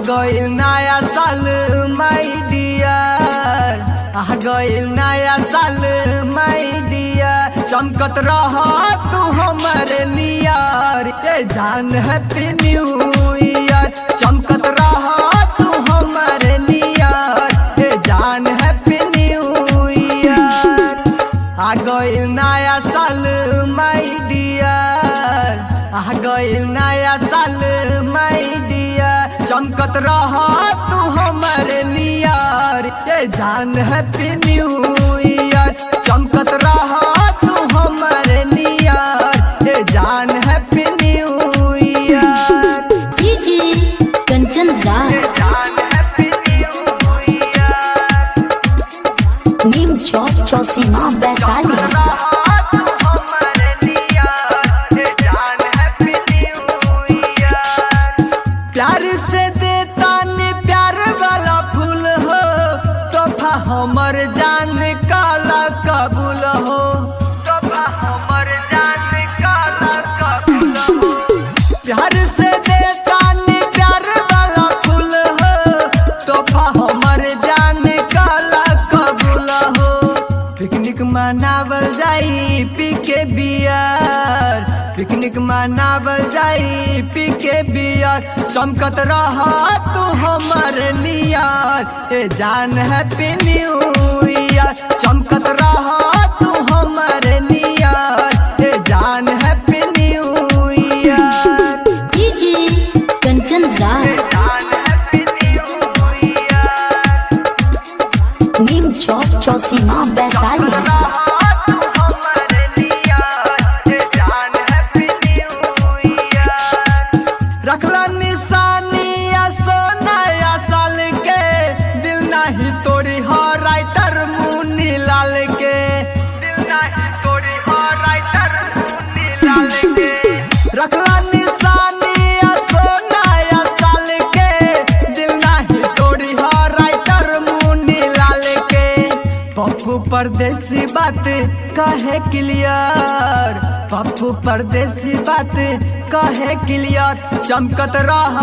गइल नया साल माय डियर, आ गइल नया साल माय डियर। चमकत रह तू हमर नियर, ए जान हैप्पी न्यू ईयर। चमकत रह तू हमर नियर, ए जान हैप्पी न्यू ईयर। आ गइल नया साल माय डियर, आ गइल नया साल माय डियर। चमकत रह तू हमर नियर, ए जान हैप्पी न्यू ईयर। चमकत रह तू हमर नियर, ए जान happy new year. DJ Kanchan Raj Neem Chowk Chausima Vaishali. प्यार से देता ने प्यार वाला फूल हो, तोहफा हमर जान काला कबूल हो। तोहफा हमर जान काला कबूल हो। प्यार से देता ने प्यार वाला फूल हो, तोहफा हमर जान काला कबूल हो। पिकनिक मनावल जाई पी के बियर, पिकनिक मनावल जाई पी के बियर। चमकत रह तू हमर नियर, ए जान हैप्पी न्यू ईयर। चमकत रह तू हमर नियर, ए जान happy new year. DJ Kanchan Raj Neem Chowk Chausima Vaishali. रखला निशानिया सोनाया साल के, दिल नहीं तोड़ी हो राइटर मुन्नी लाल के। दिल नहीं तोड़ी हो राइटर मुन्नी लाल के। रखला निशानिया सोनाया साल के, दिल नहीं तोड़ी हो राइटर मुन्नी लाल के। पप्पू परदेसी बात कहे क्लियर, पप्पू परदेसी बात कहे क्लियर। चमकत रह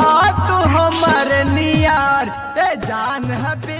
तू हमर नियर, ए जान हैप्पी